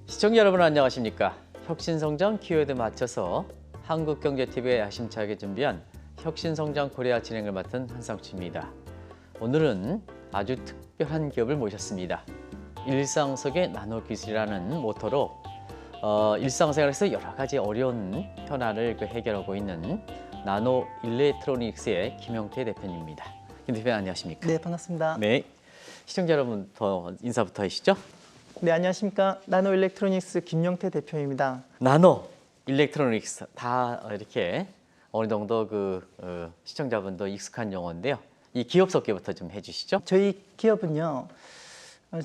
시청자 여러분 안녕하십니까? 혁신성장 키워드 맞춰서 한국경제TV에 야심차게 준비한 혁신성장 코리아 진행을 맡은 한상추입니다. 오늘은 아주 특별한 기업을 모셨습니다. 일상 속의 나노기술이라는 모토로 일상생활에서 여러 가지 어려운 현안을 해결하고 있는 나노 일렉트로닉스의 김영태 대표님입니다. 김 대표님 안녕하십니까? 네, 반갑습니다. 네, 시청자 여러분 인사부터 하시죠. 네, 안녕하십니까. 나노 일렉트로닉스 김영태 대표입니다. 나노 일렉트로닉스 다 이렇게 어느 정도 시청자분도 익숙한 용어인데요. 이 기업 소개부터 좀 해주시죠. 저희 기업은요,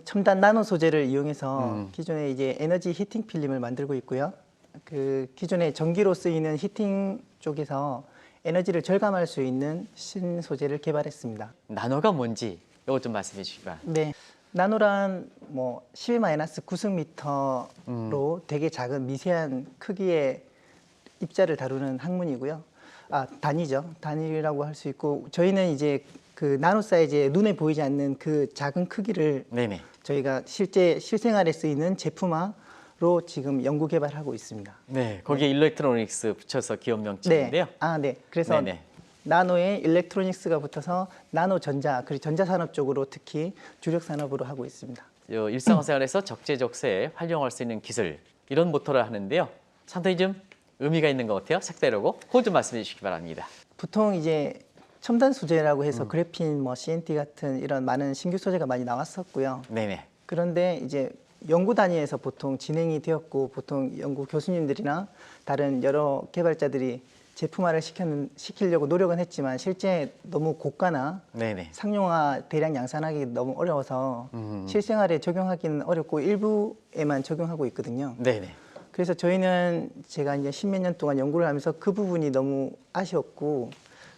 첨단 나노 소재를 이용해서 기존에 이제 에너지 히팅 필름을 만들고 있고요. 그 기존에 전기로 쓰이는 히팅 쪽에서 에너지를 절감할 수 있는 신소재를 개발했습니다. 나노가 뭔지 이거 좀 말씀해 주시기 바랍니다. 네. 나노란 12-9승미터로 되게 작은 미세한 크기의 입자를 다루는 학문이고요. 단위죠. 단위라고 할 수 있고, 저희는 이제 그 나노 사이즈의 눈에 보이지 않는 그 작은 크기를 네네. 저희가 실생활에 쓰이는 제품화로 지금 연구 개발하고 있습니다. 네, 거기에 일렉트로닉스 붙여서 기업 명칭인데요. 네. 네. 그래서 네네. 나노에 일렉트로닉스가 붙어서 나노전자, 그리고 전자산업 쪽으로 특히 주력 산업으로 하고 있습니다. 일상생활에서 적재적소에 활용할 수 있는 기술 이런 모토를 하는데요. 상당히 좀 의미가 있는 것 같아요. 색다르고 그거 좀 말씀해 주시기 바랍니다. 보통 이제 첨단 소재라고 해서 그래핀, CNT 같은 이런 많은 신규 소재가 많이 나왔었고요. 네네. 그런데 이제 연구 단위에서 보통 진행이 되었고, 보통 연구 교수님들이나 다른 여러 개발자들이 제품화를 시키려고 노력은 했지만 실제 너무 고가나 네네. 상용화 대량 양산하기 너무 어려워서 실생활에 적용하기는 어렵고 일부에만 적용하고 있거든요. 네네. 그래서 저희는 제가 이제 십몇 년 동안 연구를 하면서 그 부분이 너무 아쉬웠고,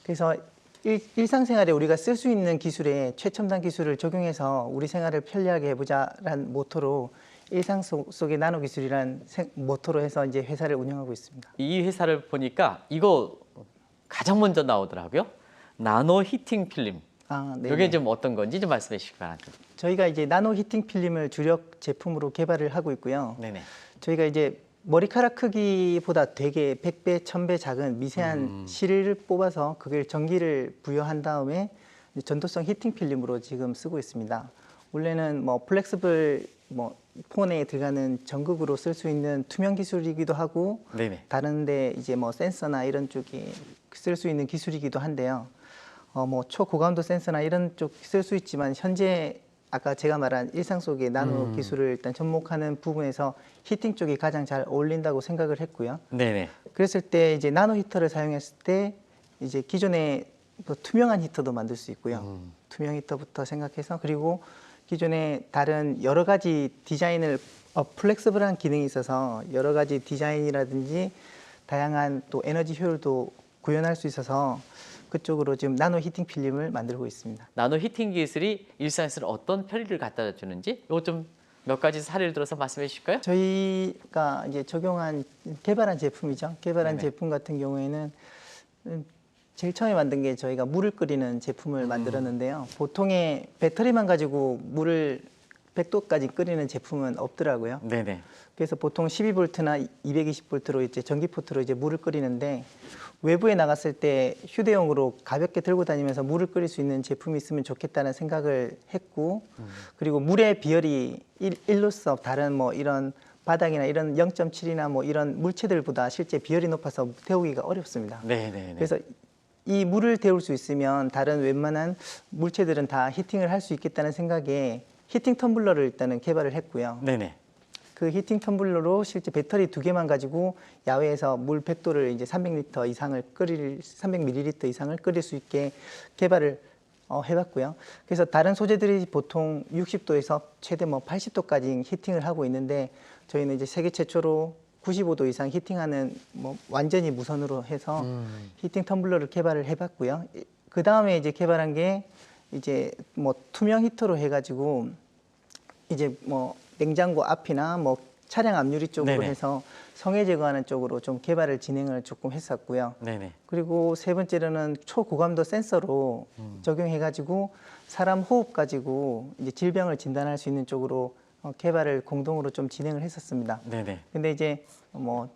그래서 일상생활에 우리가 쓸 수 있는 기술에 최첨단 기술을 적용해서 우리 생활을 편리하게 해보자라는 모토로 일상 속의 나노 기술이란 모토로 해서 이제 회사를 운영하고 있습니다. 이 회사를 보니까 이거 가장 먼저 나오더라고요. 나노 히팅 필름. 네. 이게 좀 어떤 건지 좀 말씀해 주시기 바랍니다. 저희가 이제 나노 히팅 필름을 주력 제품으로 개발을 하고 있고요. 네네. 저희가 이제 머리카락 크기보다 되게 100배, 1000배 작은 미세한 실을 뽑아서 그걸 전기를 부여한 다음에 전도성 히팅 필름으로 지금 쓰고 있습니다. 원래는 플렉스블 폰에 들어가는 전극으로 쓸 수 있는 투명 기술이기도 하고, 네네. 다른데 이제 센서나 이런 쪽에 쓸 수 있는 기술이기도 한데요. 초고감도 센서나 이런 쪽 쓸 수 있지만 현재 아까 제가 말한 일상 속의 나노 기술을 일단 접목하는 부분에서 히팅 쪽이 가장 잘 어울린다고 생각을 했고요. 네네. 그랬을 때 이제 나노 히터를 사용했을 때 이제 기존에 투명한 히터도 만들 수 있고요. 투명 히터부터 생각해서, 그리고 기존에 다른 여러 가지 디자인을 플렉스블한 기능이 있어서 여러 가지 디자인이라든지 다양한 또 에너지 효율도 구현할 수 있어서 그쪽으로 지금 나노 히팅 필름을 만들고 있습니다. 나노 히팅 기술이 일상에서 어떤 편리를 갖다 주는지 이거 좀 몇 가지 사례를 들어서 말씀해 주실까요? 저희가 이제 개발한 제품이죠. 개발한 네네. 제품 같은 경우에는 제일 처음에 만든 게 저희가 물을 끓이는 제품을 만들었는데요. 보통의 배터리만 가지고 물을 100도까지 끓이는 제품은 없더라고요. 네네. 그래서 보통 12V나 220V로 이제 전기 포트로 이제 물을 끓이는데, 외부에 나갔을 때 휴대용으로 가볍게 들고 다니면서 물을 끓일 수 있는 제품이 있으면 좋겠다는 생각을 했고, 그리고 물의 비열이 1로서 다른 이런 바닥이나 이런 0.7이나 이런 물체들보다 실제 비열이 높아서 데우기가 어렵습니다. 네네. 그래서 이 물을 데울 수 있으면 다른 웬만한 물체들은 다 히팅을 할 수 있겠다는 생각에 히팅 텀블러를 일단은 개발을 했고요. 네네. 그 히팅 텀블러로 실제 배터리 2개만 가지고 야외에서 물 100도를 이제 300ml 이상을 끓일 수 있게 개발을 해봤고요. 그래서 다른 소재들이 보통 60도에서 최대 80도까지 히팅을 하고 있는데, 저희는 이제 세계 최초로 95도 이상 히팅하는 완전히 무선으로 해서 히팅 텀블러를 개발을 해봤고요. 그 다음에 이제 개발한 게 이제 투명 히터로 해가지고 이제 냉장고 앞이나 차량 앞유리 쪽으로 네네. 해서 성해 제거하는 쪽으로 좀 개발을 진행을 조금 했었고요. 네네. 그리고 세 번째로는 초고감도 센서로 적용해가지고 사람 호흡 가지고 이제 질병을 진단할 수 있는 쪽으로 개발을 공동으로 좀 진행을 했었습니다. 네네. 근데 이제 뭐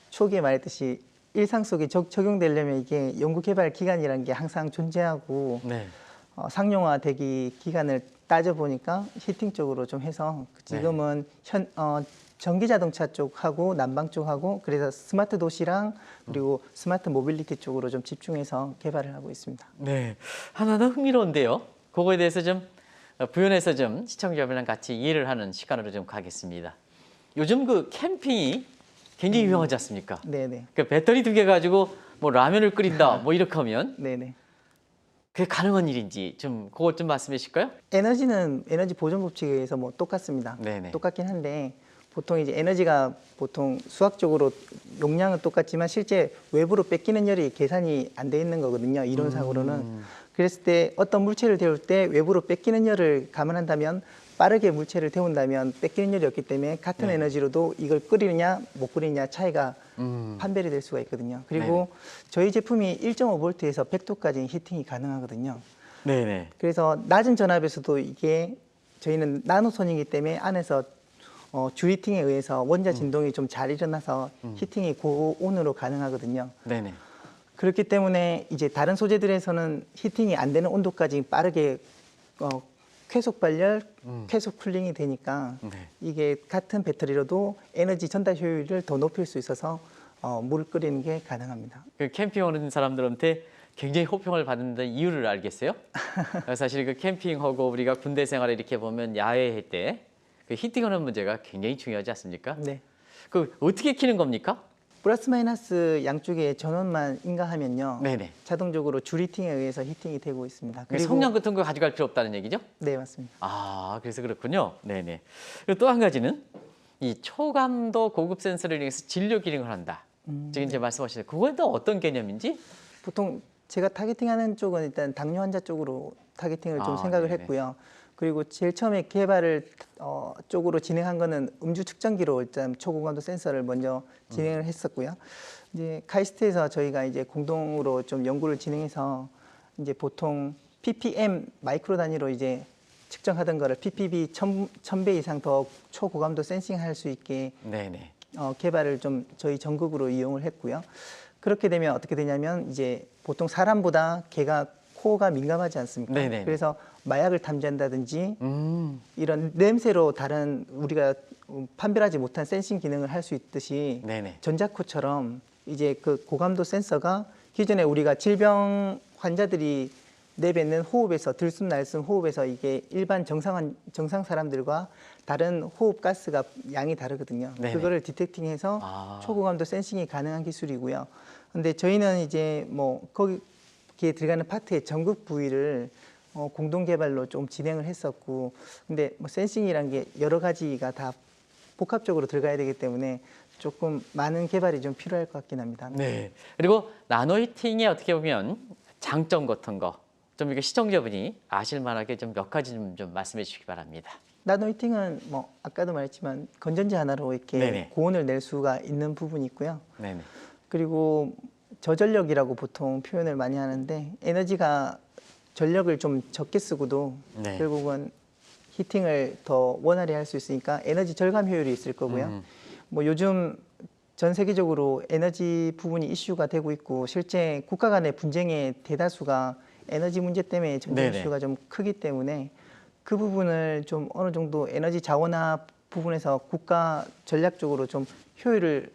초기에 말했듯이 일상 속에 적용되려면 이게 연구 개발 기간이라는 게 항상 존재하고 네. 상용화 되기 기간을 따져 보니까 히팅 쪽으로 좀 해서 지금은 전기 자동차 쪽하고 난방 쪽하고 그래서 스마트 도시랑 그리고 스마트 모빌리티 쪽으로 좀 집중해서 개발을 하고 있습니다. 네. 하나 더 흥미로운데요. 그거에 대해서 좀 부연해서 좀 시청자분이랑 같이 이해를 하는 시간으로 좀 가겠습니다. 요즘 그 캠핑이 굉장히 유명하지 않습니까? 네네. 그 배터리 2개 가지고 뭐 라면을 끓인다 뭐 이렇게 하면 네네. 그게 가능한 일인지 좀 그것 좀 말씀해 주실까요? 에너지는 에너지 보존 법칙에 의해서 뭐 똑같습니다. 네네. 똑같긴 한데 보통 이제 에너지가 보통 수학적으로 용량은 똑같지만 실제 외부로 뺏기는 열이 계산이 안 돼 있는 거거든요. 이론상으로는. 그랬을 때 어떤 물체를 데울 때 외부로 뺏기는 열을 감안한다면 빠르게 물체를 데운다면 뺏기는 열이 없기 때문에 같은 네. 에너지로도 이걸 끓이느냐 못 끓이느냐 차이가 판별이 될 수가 있거든요. 그리고 저희 제품이 1.5V에서 100도까지 히팅이 가능하거든요. 네네. 그래서 낮은 전압에서도 이게 저희는 나노선이기 때문에 안에서 주히팅에 의해서 원자 진동이 좀 잘 일어나서 히팅이 고온으로 가능하거든요. 네네. 그렇기 때문에 이제 다른 소재들에서는 히팅이 안 되는 온도까지 빠르게 쾌속 발열, 쾌속 쿨링이 되니까 네. 이게 같은 배터리로도 에너지 전달 효율을 더 높일 수 있어서 물을 끓이는 게 가능합니다. 그 캠핑 오는 사람들한테 굉장히 호평을 받는 이유를 알겠어요? 사실 그 캠핑하고 우리가 군대 생활을 이렇게 보면 야외 때 그 히팅하는 문제가 굉장히 중요하지 않습니까? 네. 그 어떻게 키는 겁니까? 플러스 마이너스 양쪽에 전원만 인가하면요. 네네. 자동적으로 줄 히팅에 의해서 히팅이 되고 있습니다. 그리고 성냥 같은 거 가져갈 필요 없다는 얘기죠? 네, 맞습니다. 아, 그래서 그렇군요. 네네. 그리고 또 한 가지는 이 초감도 고급 센서를 이용해서 진료 기능을 한다. 지금 이제 말씀하신 그건 또 어떤 개념인지? 보통 제가 타겟팅하는 쪽은 일단 당뇨 환자 쪽으로 타겟팅을 좀 아, 생각을 네네. 했고요. 그리고 제일 처음에 개발을 쪽으로 진행한 거는 음주 측정기로 일단 초고감도 센서를 먼저 진행을 했었고요. 이제 카이스트에서 저희가 이제 공동으로 좀 연구를 진행해서 이제 보통 ppm 마이크로 단위로 이제 측정하던 거를 ppb 1000배 이상 더 초고감도 센싱할 수 있게 네네. 개발을 좀 저희 전국으로 이용을 했고요. 그렇게 되면 어떻게 되냐면 이제 보통 사람보다 개가 코가 민감하지 않습니까? 네네네. 그래서 마약을 탐지한다든지 이런 냄새로 다른 우리가 판별하지 못한 센싱 기능을 할 수 있듯이 네네. 전자코처럼 이제 그 고감도 센서가 기존에 우리가 질병 환자들이 내뱉는 호흡에서 들숨 날숨 호흡에서 이게 일반 정상 사람들과 다른 호흡 가스가 양이 다르거든요. 네네. 그거를 디텍팅해서 아. 초고감도 센싱이 가능한 기술이고요. 근데 저희는 이제 뭐 거기에 들어가는 파트의 전극 부위를 공동 개발로 좀 진행을 했었고, 근데 뭐 센싱이란 게 여러 가지가 다 복합적으로 들어가야 되기 때문에 조금 많은 개발이 좀 필요할 것 같긴 합니다. 네. 그리고 나노 히팅의 어떻게 보면 장점 같은 거 좀 이렇게 시청자분이 아실 만하게 좀 몇 가지 좀 말씀해 주시기 바랍니다. 나노 히팅은 뭐 아까도 말했지만 건전지 하나로 이렇게 네네. 고온을 낼 수가 있는 부분이 있고요. 네네. 그리고 저전력이라고 보통 표현을 많이 하는데 에너지가 전력을 좀 적게 쓰고도 네. 결국은 히팅을 더 원활히 할 수 있으니까 에너지 절감 효율이 있을 거고요. 뭐 요즘 전 세계적으로 에너지 부분이 이슈가 되고 있고 실제 국가 간의 분쟁의 대다수가 에너지 문제 때문에 전쟁 네네. 이슈가 좀 크기 때문에 그 부분을 좀 어느 정도 에너지 자원화 부분에서 국가 전략적으로 좀 효율을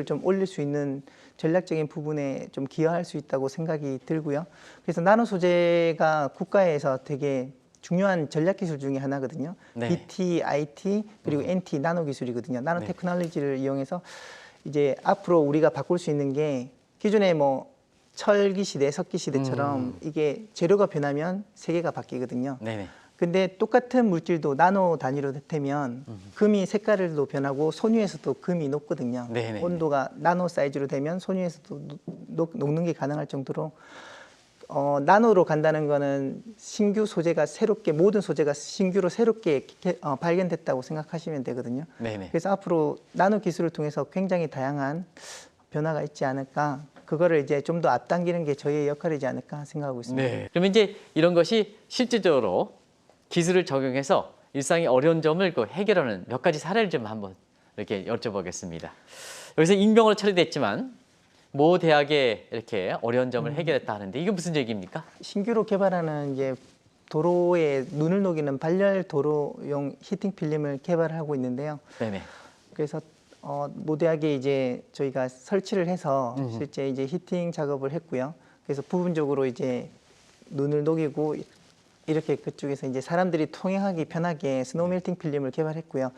좀 올릴 수 있는 전략적인 부분에 좀 기여할 수 있다고 생각이 들고요. 그래서 나노 소재가 국가에서 되게 중요한 전략 기술 중에 하나거든요. 네. BT, IT 그리고 NT 나노 기술이거든요. 나노 테크놀로지를 이용해서 이제 앞으로 우리가 바꿀 수 있는 게 기존에 뭐 철기 시대, 석기 시대처럼 이게 재료가 변하면 세계가 바뀌거든요. 네네. 근데 똑같은 물질도 나노 단위로 되면 금이 색깔도 변하고 손유에서도 금이 녹거든요. 네네. 온도가 나노 사이즈로 되면 손유에서도 녹는 게 가능할 정도로 나노로 간다는 거는 신규 소재가 새롭게 모든 소재가 신규로 새롭게 발견됐다고 생각하시면 되거든요. 네네. 그래서 앞으로 나노 기술을 통해서 굉장히 다양한 변화가 있지 않을까. 그거를 이제 좀 더 앞당기는 게 저희의 역할이지 않을까 생각하고 있습니다. 네. 그러면 이제 이런 것이 실질적으로 기술을 적용해서 일상의 어려운 점을 그 해결하는 몇 가지 사례를 좀 한번 이렇게 여쭤보겠습니다. 여기서 익명으로 처리됐지만 모 대학에 이렇게 어려운 점을 해결했다 하는데 이게 무슨 얘기입니까? 신규로 개발하는 이제 도로에 눈을 녹이는 발열 도로용 히팅 필름을 개발하고 있는데요. 네네. 그래서 모 대학에 이제 저희가 설치를 해서 실제 이제 히팅 작업을 했고요. 그래서 부분적으로 이제 눈을 녹이고 이렇게 그쪽에서 이제 사람들이 통행하기 편하게 스노우 멜팅 필름을 개발했고요.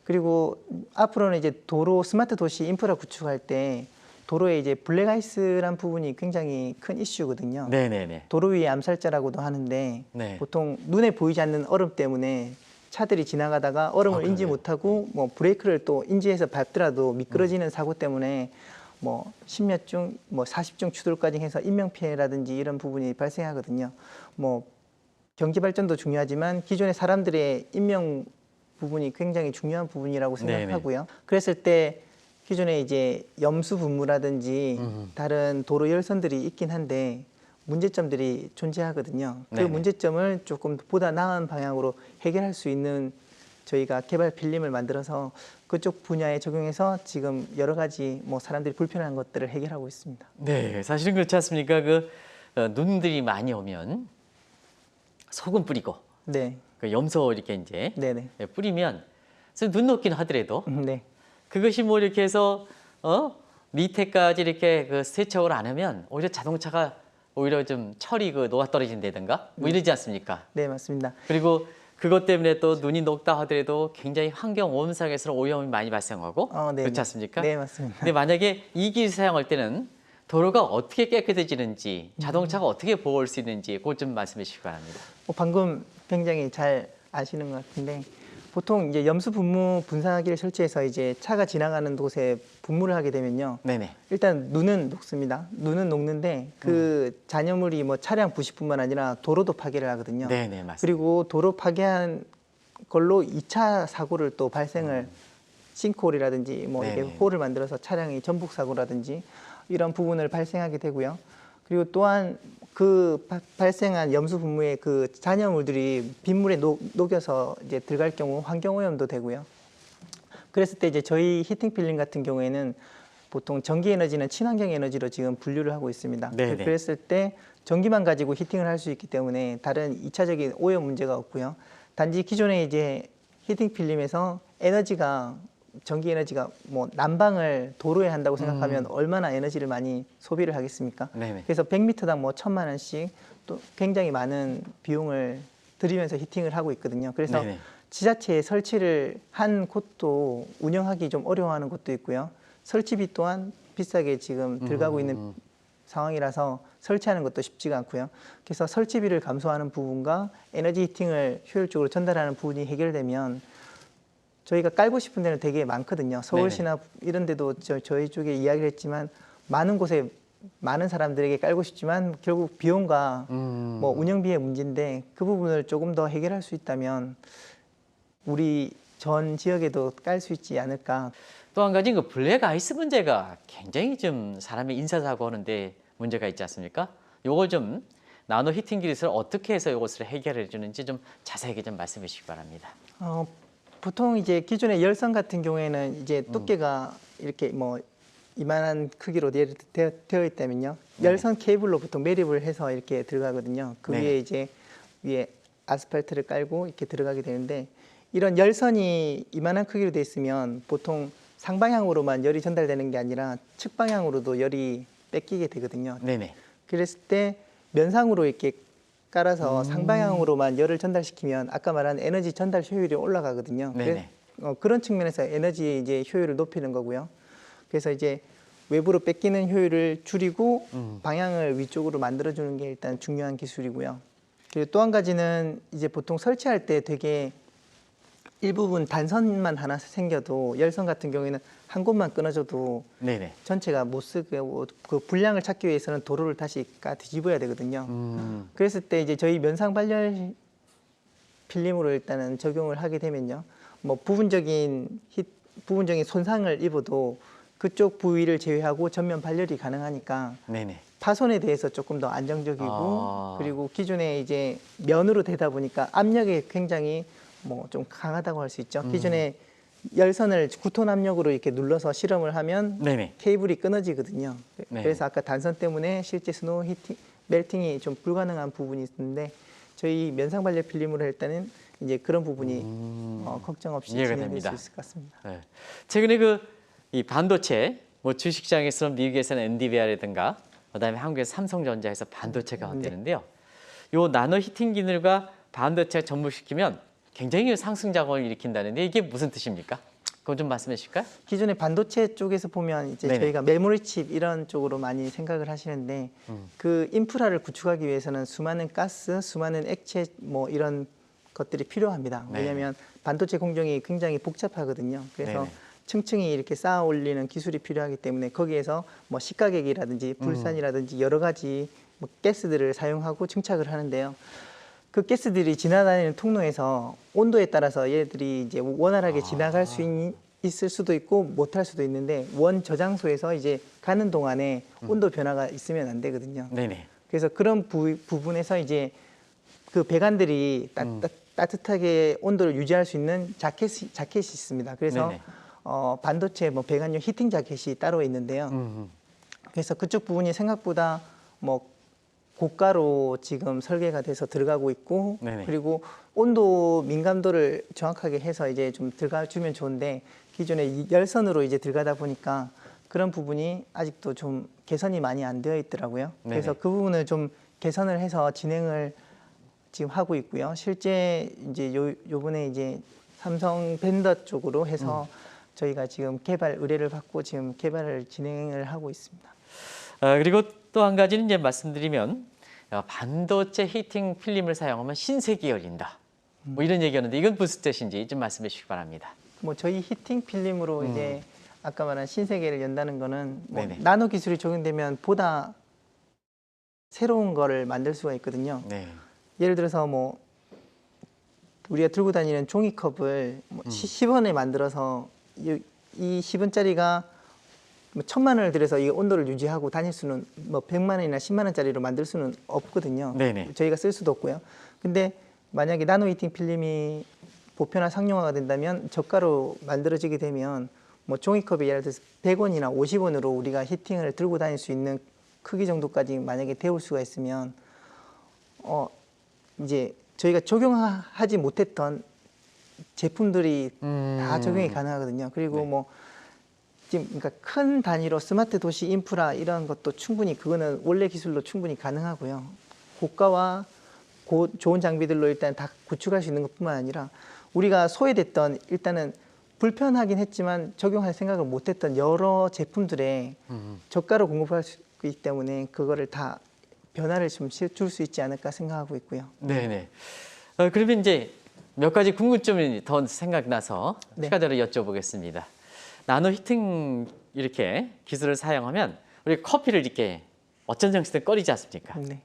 그리고 앞으로는 이제 도로 스마트 도시 인프라 구축할 때 도로에 이제 블랙아이스란 부분이 굉장히 큰 이슈거든요. 네네네. 도로 위의 암살자라고도 하는데 네. 보통 눈에 보이지 않는 얼음 때문에 차들이 지나가다가 얼음을 인지 그러네요. 못하고 뭐 브레이크를 또 인지해서 밟더라도 미끄러지는 사고 때문에 뭐 10몇 중, 뭐 40중 추돌까지 해서 인명피해라든지 이런 부분이 발생하거든요. 뭐 경제 발전도 중요하지만 기존의 사람들의 인명 부분이 굉장히 중요한 부분이라고 생각하고요. 그랬을 때 기존에 이제 염수 분무라든지 다른 도로 열선들이 있긴 한데 문제점들이 존재하거든요. 그 네네. 문제점을 조금 보다 나은 방향으로 해결할 수 있는 저희가 개발 필름을 만들어서 그쪽 분야에 적용해서 지금 여러 가지 뭐 사람들이 불편한 것들을 해결하고 있습니다. 네, 사실은 그렇지 않습니까? 눈들이 많이 오면 소금 뿌리고 네, 그 염소 이렇게 이제 네네, 뿌리면 눈 녹긴 하더라도 네, 그것이 뭐 이렇게 해서 밑에까지 이렇게 그 세척을 안 하면 오히려 자동차가 오히려 좀 철이 그 녹아 떨어진다든가 뭐 이러지 않습니까? 네 맞습니다. 그리고 그것 때문에 또 눈이 녹다 하더라도 굉장히 환경 오염상에서 오염이 많이 발생하고 네, 그렇지 않습니까? 네 맞습니다. 근데 만약에 이 기술 사용할 때는 도로가 어떻게 깨끗해지는지 자동차가 어떻게 보호할 수 있는지 그것 좀 말씀해 주시기 바랍니다. 방금 굉장히 잘 아시는 것 같은데 보통 이제 염수 분무 분사기를 설치해서 이제 차가 지나가는 곳에 분무를 하게 되면요. 네네. 일단 눈은 녹습니다. 눈은 녹는데 그 잔여물이 뭐 차량 부식뿐만 아니라 도로도 파괴를 하거든요. 네네 맞습니다. 그리고 도로 파괴한 걸로 2차 사고를 또 발생을 싱크홀이라든지 뭐 이렇게 네네. 홀을 만들어서 차량이 전복 사고라든지 이런 부분을 발생하게 되고요. 그리고 또한 그 발생한 염수 분무의 그 잔여물들이 빗물에 녹여서 이제 들어갈 경우 환경 오염도 되고요. 그랬을 때 이제 저희 히팅 필름 같은 경우에는 보통 전기 에너지는 친환경 에너지로 지금 분류를 하고 있습니다. 네네. 그랬을 때 전기만 가지고 히팅을 할 수 있기 때문에 다른 2차적인 오염 문제가 없고요. 단지 기존에 이제 히팅 필름에서 에너지가 전기 에너지가 뭐 난방을 도로에 한다고 생각하면 얼마나 에너지를 많이 소비를 하겠습니까? 네네. 그래서 100m당 뭐 1,000만 원씩 또 굉장히 많은 비용을 들이면서 히팅을 하고 있거든요. 그래서 네네. 지자체에 설치를 한 곳도 운영하기 좀 어려워하는 곳도 있고요. 설치비 또한 비싸게 지금 들어가고 있는 상황이라서 설치하는 것도 쉽지가 않고요. 그래서 설치비를 감소하는 부분과 에너지 히팅을 효율적으로 전달하는 부분이 해결되면 저희가 깔고 싶은 데는 되게 많거든요. 서울시나 이런 데도 저희 쪽에 이야기를 했지만 많은 곳에 많은 사람들에게 깔고 싶지만 결국 비용과 뭐 운영비의 문제인데 그 부분을 조금 더 해결할 수 있다면 우리 전 지역에도 깔 수 있지 않을까. 또 한 가지 그 블랙 아이스 문제가 굉장히 좀 사람의 인사사고 하는데 문제가 있지 않습니까? 요걸 좀 나노 히팅 기술을 어떻게 해서 이것을 해결해 주는지 좀 자세하게 좀 말씀해 주시기 바랍니다. 보통 이제 기존의 열선 같은 경우에는 이제 두께가 이렇게 뭐 이만한 크기로 되어 있다면요. 열선 케이블로 보통 매립을 해서 이렇게 들어가거든요. 그 네. 위에 이제 위에 아스팔트를 깔고 이렇게 들어가게 되는데 이런 열선이 이만한 크기로 되어 있으면 보통 상방향으로만 열이 전달되는 게 아니라 측방향으로도 열이 뺏기게 되거든요. 네네. 그랬을 때 면상으로 이렇게 깔아서 상방향으로만 열을 전달시키면 아까 말한 에너지 전달 효율이 올라가거든요. 네네. 그런 측면에서 에너지 이제 효율을 높이는 거고요. 그래서 이제 외부로 뺏기는 효율을 줄이고 방향을 위쪽으로 만들어주는 게 일단 중요한 기술이고요. 그리고 또 한 가지는 이제 보통 설치할 때 되게 일부분 단선만 하나 생겨도 열선 같은 경우에는 한 곳만 끊어져도 네네. 전체가 못 쓰게 그 분량을 찾기 위해서는 도로를 다시 뒤집어야 되거든요. 그랬을 때 이제 저희 면상 발열 필름으로 일단은 적용을 하게 되면요. 뭐 부분적인 손상을 입어도 그쪽 부위를 제외하고 전면 발열이 가능하니까 네네. 파손에 대해서 조금 더 안정적이고 아. 그리고 기존에 이제 면으로 되다 보니까 압력에 굉장히 뭐 좀 강하다고 할 수 있죠. 기존에 열선을 구톤 압력으로 이렇게 눌러서 실험을 하면 네네. 케이블이 끊어지거든요. 네. 그래서 아까 단선 때문에 실제 스노우 히팅, 멜팅이 좀 불가능한 부분이 있는데 저희 면상 발열 필름으로 할 때는 이제 그런 부분이 걱정 없이 이해가 진행될 됩니다. 수 있을 것 같습니다. 네. 최근에 이 반도체 뭐 주식시장에서는 미국에서는 엔비디아라든가 그다음에 한국에서 삼성전자에서 반도체가 되는데요. 요 나노 히팅 기술과 반도체를 접목시키면 굉장히 상승 작용을 일으킨다는데 이게 무슨 뜻입니까? 그거 좀 말씀해 주실까요? 기존의 반도체 쪽에서 보면 이제 네네. 저희가 메모리 칩 이런 쪽으로 많이 생각을 하시는데 그 인프라를 구축하기 위해서는 수많은 가스, 수많은 액체 뭐 이런 것들이 필요합니다. 네네. 왜냐하면 반도체 공정이 굉장히 복잡하거든요. 그래서 네네. 층층이 이렇게 쌓아 올리는 기술이 필요하기 때문에 거기에서 뭐 식가격이라든지 불산이라든지 여러 가지 뭐 가스들을 사용하고 증착을 하는데요. 그 가스들이 지나다니는 통로에서 온도에 따라서 얘들이 이제 원활하게 지나갈 수 있을 수도 있고 못할 수도 있는데 원 저장소에서 이제 가는 동안에 온도 변화가 있으면 안 되거든요. 네네. 그래서 그런 부분에서 이제 그 배관들이 따뜻하게 온도를 유지할 수 있는 자켓이 있습니다. 그래서 네네. 반도체 뭐 배관용 히팅 자켓이 따로 있는데요. 그래서 그쪽 부분이 생각보다 뭐 고가로 지금 설계가 돼서 들어가고 있고 네네. 그리고 온도 민감도를 정확하게 해서 이제 좀 들어가 주면 좋은데 기존에 이 열선으로 이제 들어가다 보니까 그런 부분이 아직도 좀 개선이 많이 안 되어 있더라고요. 그래서 네네. 그 부분을 좀 개선을 해서 진행을 지금 하고 있고요. 실제 이제 요번에 이제 삼성 벤더 쪽으로 해서 저희가 지금 개발 의뢰를 받고 지금 개발을 진행을 하고 있습니다. 그리고 또 한 가지는 이제 말씀드리면 반도체 히팅 필름을 사용하면 신색이 열린다. 뭐 이런 얘기였는데 이건 무슨 뜻인지 좀 말씀해 주시기 바랍니다. 뭐 저희 히팅 필름으로 이제 아까 말한 신세계를 연다는 거는 뭐 네네. 나노 기술이 적용되면 보다 새로운 거를 만들 수가 있거든요. 네. 예를 들어서 뭐 우리가 들고 다니는 종이컵을 뭐 10원에 만들어서 이 10원짜리가 뭐 1,000만 원을 들여서 이 온도를 유지하고 다닐 수는 뭐 100만 원이나 10만 원짜리로 만들 수는 없거든요. 네네. 저희가 쓸 수도 없고요. 근데 만약에 나노 히팅 필름이 보편화 상용화가 된다면 저가로 만들어지게 되면 뭐 종이컵이 예를 들어서 100원이나 50원으로 우리가 히팅을 들고 다닐 수 있는 크기 정도까지 만약에 데울 수가 있으면 이제 저희가 적용하지 못했던 제품들이 다 적용이 가능하거든요. 그리고 네. 뭐 지금 그러니까 큰 단위로 스마트 도시 인프라 이런 것도 충분히 그거는 원래 기술로 충분히 가능하고요. 고가와 좋은 장비들로 일단 다 구축할 수 있는 것뿐만 아니라 우리가 소외됐던 일단은 불편하긴 했지만 적용할 생각을 못했던 여러 제품들에 저가로 공급할 수 있기 때문에 그거를 다 변화를 좀 줄 수 있지 않을까 생각하고 있고요. 네네. 그러면 이제 몇 가지 궁금점이 더 생각나서 네. 추가적으로 여쭤보겠습니다. 나노 히팅 이렇게 기술을 사용하면 우리 커피를 이렇게 어쩐 정치든 끓이지 않습니까? 네.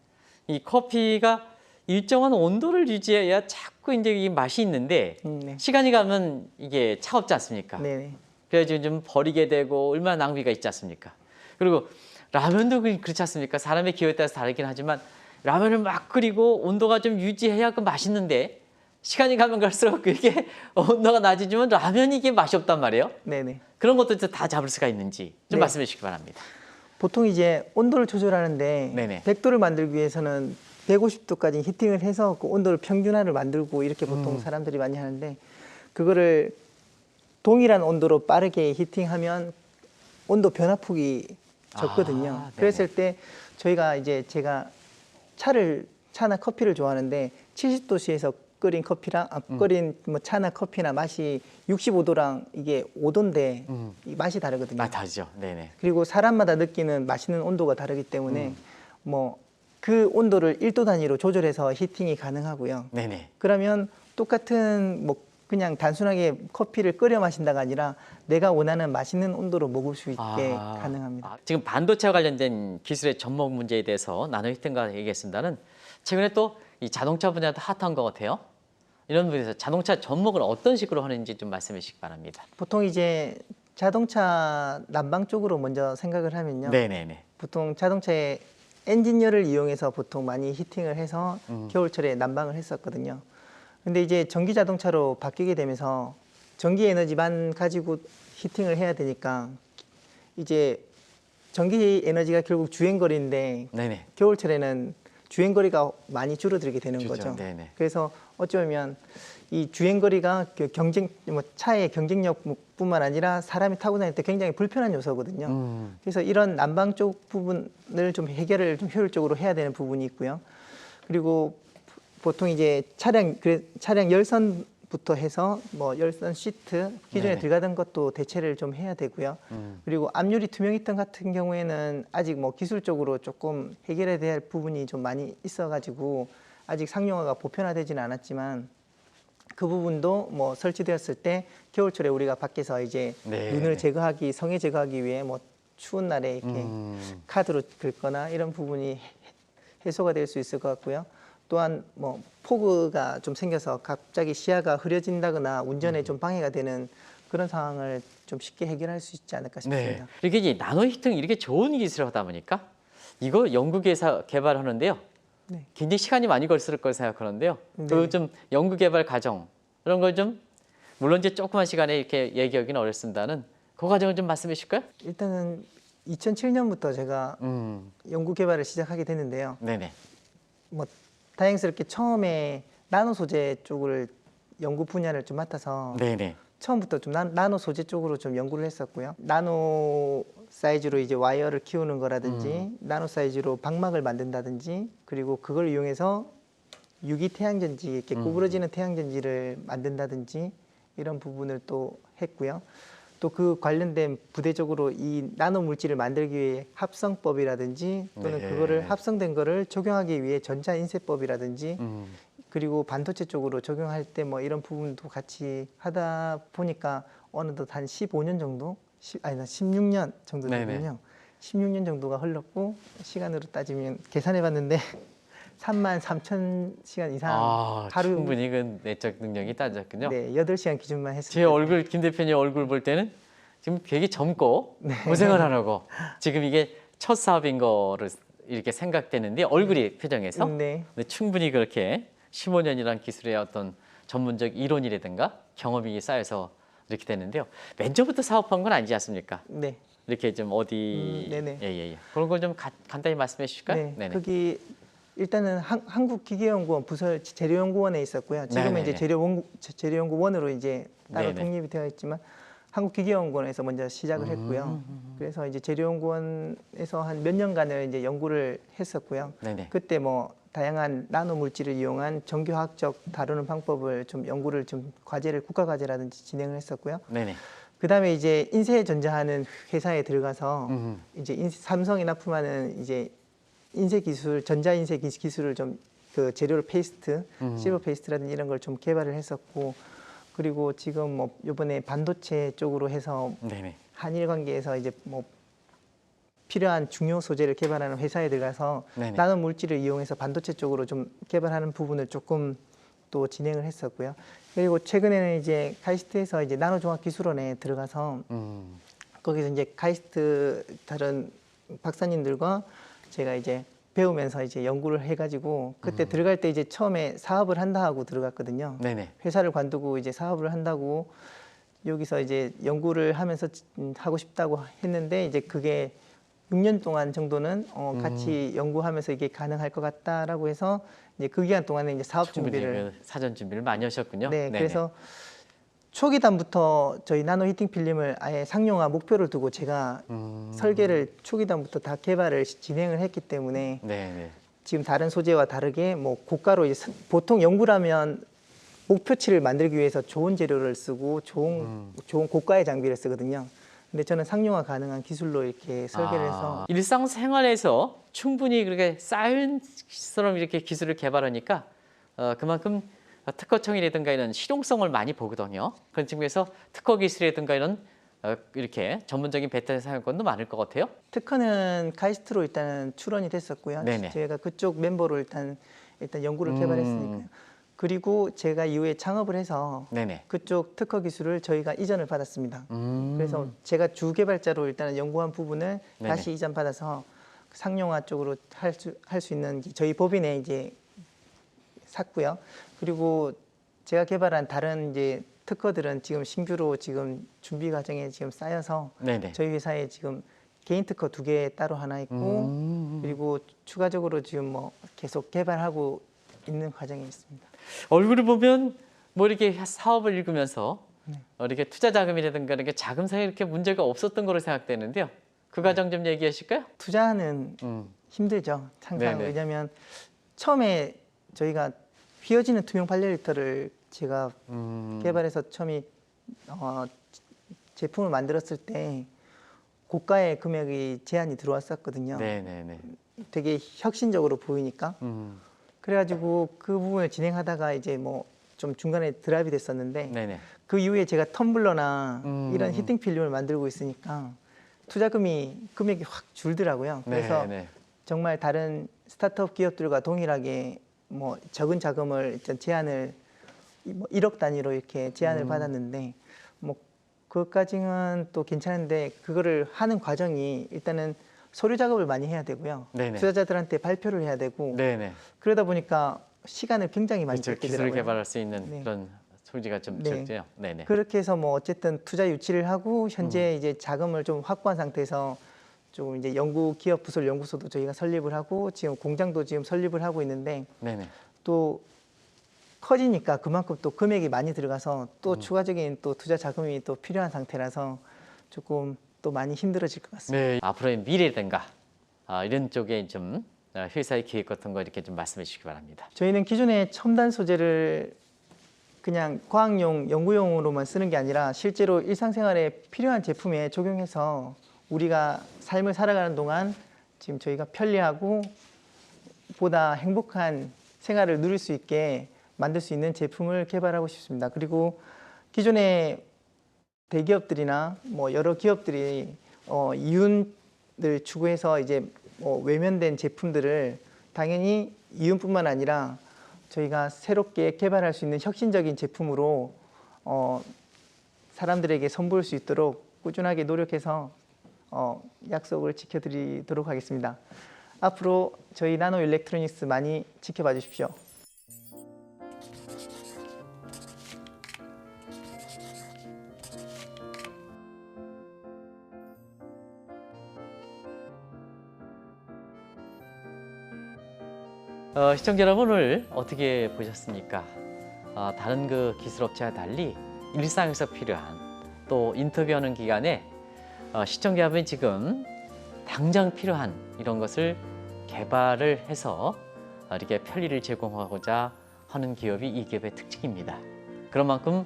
이 커피가 일정한 온도를 유지해야 자꾸 이제 이 맛이 있는데 네. 시간이 가면 이게 차갑지 않습니까? 네네. 그래가지고 좀 버리게 되고 얼마나 낭비가 있지 않습니까? 그리고 라면도 그렇지 않습니까? 사람의 기호에 따라서 다르긴 하지만 라면을 막 끓이고 온도가 좀 유지해야 그 맛있는데 시간이 가면 갈수록 이게 온도가 낮아지면 라면이 이게 맛이 없단 말이에요. 네네. 그런 것도 다 잡을 수가 있는지 좀 네. 말씀해 주시기 바랍니다. 보통 이제 온도를 조절하는데 네네. 100도를 만들기 위해서는 150도까지 히팅을 해서 그 온도를 평균화를 만들고 이렇게 보통 사람들이 많이 하는데 그거를 동일한 온도로 빠르게 히팅하면 온도 변화폭이 적거든요. 네네. 그랬을 때 저희가 이제 제가 차나 커피를 좋아하는데 70도씨에서 끓인 커피랑 끓인 뭐 차나 커피나 맛이 65도랑 이게 5도인데 이 맛이 다르거든요. 맛 다르죠. 네네. 그리고 사람마다 느끼는 맛있는 온도가 다르기 때문에 뭐 그 온도를 1도 단위로 조절해서 히팅이 가능하고요. 네네. 그러면 똑같은 뭐 그냥 단순하게 커피를 끓여 마신다가 아니라 내가 원하는 맛있는 온도로 먹을 수 있게 가능합니다. 지금 반도체와 관련된 기술의 접목 문제에 대해서 나노 히팅과 얘기했습니다는 최근에 또 이 자동차 분야도 핫한 것 같아요. 이런 부분에서 자동차 접목을 어떤 식으로 하는지 좀 말씀해 주시기 바랍니다. 보통 이제 자동차 난방 쪽으로 먼저 생각을 하면요. 네네네. 보통 자동차의 엔진열을 이용해서 보통 많이 히팅을 해서 겨울철에 난방을 했었거든요. 근데 이제 전기 자동차로 바뀌게 되면서 전기 에너지만 가지고 히팅을 해야 되니까 이제 전기 에너지가 결국 주행거리인데 네네. 겨울철에는 주행거리가 많이 줄어들게 되는 그렇죠. 거죠. 네네. 그래서 어쩌면 이 주행거리가 그 차의 경쟁력뿐만 아니라 사람이 타고 다닐 때 굉장히 불편한 요소거든요. 그래서 이런 난방 쪽 부분을 좀 해결을 좀 효율적으로 해야 되는 부분이 있고요. 그리고 보통 이제 차량 열선부터 해서 뭐 열선 시트 기존에 네네. 들어가던 것도 대체를 좀 해야 되고요. 그리고 앞유리 투명히터 같은 경우에는 아직 뭐 기술적으로 조금 해결해야 될 부분이 좀 많이 있어가지고 아직 상용화가 보편화되지는 않았지만 그 부분도 뭐 설치되었을 때 겨울철에 우리가 밖에서 이제 네. 눈을 제거하기, 성에 제거하기 위해 뭐 추운 날에 이렇게 카드로 긁거나 이런 부분이 해소가 될 수 있을 것 같고요. 또한 뭐 포그가 좀 생겨서 갑자기 시야가 흐려진다거나 운전에 좀 방해가 되는 그런 상황을 좀 쉽게 해결할 수 있지 않을까 네. 싶습니다. 이렇게 이제 나노 히팅 이렇게 좋은 기술을 하다 보니까 이거 연구개사 개발하는데요. 네. 굉장히 시간이 많이 걸릴 걸 생각하는데요. 네. 그 좀 연구 개발 과정 이런 걸 좀 물론 이제 조그만 시간에 이렇게 얘기하기는 어렵습니다는 그 과정을 좀 말씀해 주실까요? 일단은 2007년부터 제가 연구 개발을 시작하게 됐는데요. 네네. 뭐 다행스럽게 처음에 나노 소재 쪽을 연구 분야를 좀 맡아서 네네. 처음부터 좀 나노 소재 쪽으로 좀 연구를 했었고요. 나노 사이즈로 이제 와이어를 키우는 거라든지 나노 사이즈로 방막을 만든다든지 그리고 그걸 이용해서 유기 태양전지 이렇게 구부러지는 태양전지를 만든다든지 이런 부분을 또 했고요. 또 그 관련된 부대적으로 이 나노 물질을 만들기 위해 합성법이라든지 또는 네. 그거를 합성된 거를 적용하기 위해 전자인쇄법이라든지 그리고 반도체 쪽으로 적용할 때 뭐 이런 부분도 같이 하다 보니까 어느덧 한 15년 정도, 16년 정도 네네. 되군요. 16년 정도가 흘렀고 시간으로 따지면 계산해 봤는데 33,000시간 이상 아, 하루 충분히 그 내적 능력이 따졌군요. 네, 8시간 기준만 했을 제 때 얼굴 김 대표님 얼굴 볼 때는 지금 되게 젊고 고생을 안 하고 지금 이게 첫 사업인 거를 이렇게 생각되는데 얼굴이 표정에서 네. 근데 충분히 그렇게 15년이란 기술의 어떤 전문적 이론이라든가 경험이 쌓여서 이렇게 되는데요. 맨 처음부터 사업한 건 아니지 않습니까? 네. 이렇게 좀 어디 네네. 예예예 그런 걸 좀 간단히 말씀해 주실까요? 네, 네네. 거기 일단은 한국기계연구원 부설 재료연구원에 있었고요. 지금은 네네네. 이제 재료연구원으로 이제 따로 네네. 독립이 되어 있지만 한국기계연구원에서 먼저 시작을 했고요. 그래서 이제 재료연구원에서 한 몇 년간을 이제 연구를 했었고요. 네네. 그때 뭐 다양한 나노 물질을 이용한 정교학적 다루는 방법을 좀 연구를 좀 과제를 국가 과제라든지 진행을 했었고요. 네네. 그다음에 이제 인쇄전자하는 회사에 들어가서 이제 삼성이 납품하는 이제 인쇄 기술, 전자인쇄 기술을 좀 그 재료를 페이스트, 실버 페이스트라든지 이런 걸 좀 개발을 했었고 그리고 지금 뭐 이번에 반도체 쪽으로 해서 네네. 한일 관계에서 이제 뭐 필요한 중요 소재를 개발하는 회사에 들어가서 네네. 나노 물질을 이용해서 반도체 쪽으로 좀 개발하는 부분을 조금 또 진행을 했었고요. 그리고 최근에는 이제 카이스트에서 이제 나노종합기술원에 들어가서 거기서 이제 카이스트 다른 박사님들과 제가 이제 배우면서 이제 연구를 해가지고 그때 들어갈 때 이제 처음에 사업을 한다 하고 들어갔거든요. 네네. 회사를 관두고 이제 사업을 한다고 여기서 이제 연구를 하면서 하고 싶다고 했는데 이제 그게 6년 동안 정도는 같이 연구하면서 이게 가능할 것 같다라고 해서 이제 그 기간 동안에 이제 사업 충분히 준비를 그 사전 준비를 많이 하셨군요. 네, 네네. 그래서 초기단부터 저희 나노 히팅 필름을 아예 상용화 목표를 두고 제가 설계를 초기단부터 다 개발을 진행을 했기 때문에 네네. 지금 다른 소재와 다르게 뭐 고가로 이제 보통 연구라면 목표치를 만들기 위해서 좋은 재료를 쓰고 좋은 고가의 장비를 쓰거든요. 근데 저는 상용화 가능한 기술로 이렇게 설계를 해서 일상생활에서 충분히 그렇게 사이언스처럼 이렇게 기술을 개발하니까 그만큼 특허청이라든가 이런 실용성을 많이 보거든요. 그런 측면에서 특허 기술이라든가 이런 이렇게 전문적인 배터 사용권도 많을 것 같아요. 특허는 카이스트로 일단 출원이 됐었고요. 네네. 제가 그쪽 멤버로 일단 연구를 개발했으니까요. 그리고 제가 이후에 창업을 해서 네네. 그쪽 특허 기술을 저희가 이전을 받았습니다. 그래서 제가 주 개발자로 일단 연구한 부분을 네네. 다시 이전받아서 상용화 쪽으로 할 수 있는 저희 법인에 이제 샀고요. 그리고 제가 개발한 다른 이제 특허들은 지금 신규로 지금 준비 과정에 지금 쌓여서 네네. 저희 회사에 지금 개인 특허 2개 따로 하나 있고 그리고 추가적으로 지금 뭐 계속 개발하고 있는 과정에 있습니다. 얼굴을 보면 뭐 이렇게 사업을 읽으면서 이렇게 투자 자금이라든가 이렇게 자금상에 이렇게 문제가 없었던 거로 생각되는데요. 그 과정 좀 얘기하실까요? 투자는 힘들죠. 항상 네네. 왜냐하면 처음에 저희가 휘어지는 투명 반려리터를 제가 개발해서 처음에 제품을 만들었을 때 고가의 금액이 제한이 들어왔었거든요. 네네네. 되게 혁신적으로 보이니까. 그래가지고 그 부분을 진행하다가 이제 뭐 좀 중간에 드랍이 됐었는데 네네. 그 이후에 제가 텀블러나 이런 히팅 필름을 만들고 있으니까 금액이 확 줄더라고요. 그래서 네네. 정말 다른 스타트업 기업들과 동일하게 뭐 적은 자금을 일단 제안을 뭐 1억 단위로 이렇게 제안을 받았는데 뭐 그것까지는 또 괜찮은데 그거를 하는 과정이 일단은 서류 작업을 많이 해야 되고요. 네네. 투자자들한테 발표를 해야 되고 네네. 그러다 보니까 시간을 굉장히 많이 그렇죠. 뺏게 기술을 되더라고요. 개발할 수 있는 네. 그런 소지가 좀 네. 적죠. 네네. 그렇게 해서 뭐 어쨌든 투자 유치를 하고 현재 이제 자금을 좀 확보한 상태에서 좀 이제 연구 기업 부설 연구소도 저희가 설립을 하고 지금 공장도 지금 설립을 하고 있는데 네네. 또 커지니까 그만큼 또 금액이 많이 들어가서 또 추가적인 또 투자 자금이 또 필요한 상태라서 조금 또 많이 힘들어질 것 같습니다. 네. 앞으로의 미래든가 이런 쪽에 좀 회사의 계획 같은 거 이렇게 좀 말씀해 주시기 바랍니다. 저희는 기존에 첨단 소재를 그냥 과학용, 연구용으로만 쓰는 게 아니라 실제로 일상생활에 필요한 제품에 적용해서 우리가 삶을 살아가는 동안 지금 저희가 편리하고 보다 행복한 생활을 누릴 수 있게 만들 수 있는 제품을 개발하고 싶습니다. 그리고 기존의 대기업들이나 뭐 여러 기업들이 이윤을 추구해서 이제 뭐 외면된 제품들을 당연히 이윤뿐만 아니라 저희가 새롭게 개발할 수 있는 혁신적인 제품으로 사람들에게 선보일 수 있도록 꾸준하게 노력해서 약속을 지켜드리도록 하겠습니다. 앞으로 저희 나노 일렉트로닉스 많이 지켜봐 주십시오. 시청자 여러분 오늘 어떻게 보셨습니까? 다른 그 기술업체와 달리 일상에서 필요한 또 인터뷰하는 기간에 시청자 여러분이 지금 당장 필요한 이런 것을 개발을 해서 이렇게 편리를 제공하고자 하는 기업이 이 기업의 특징입니다. 그런 만큼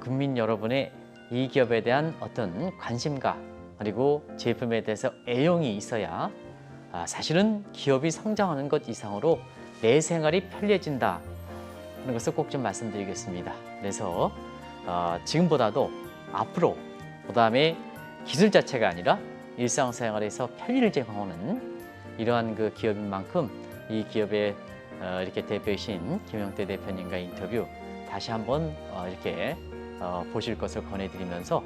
국민 여러분의 이 기업에 대한 어떤 관심과 그리고 제품에 대해서 애용이 있어야 사실은 기업이 성장하는 것 이상으로 내 생활이 편리해진다 하는 것을 꼭 좀 말씀드리겠습니다. 그래서 지금보다도 앞으로 그다음에 기술 자체가 아니라 일상생활에서 편리를 제공하는 이러한 그 기업인 만큼 이 기업의 이렇게 대표이신 김영태 대표님과 인터뷰 다시 한번 이렇게 보실 것을 권해드리면서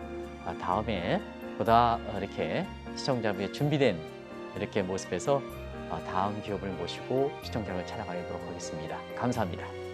다음에 보다 이렇게 시청자분의 준비된 이렇게 모습에서 다음 기업을 모시고 시청자를 찾아가도록 하겠습니다. 감사합니다.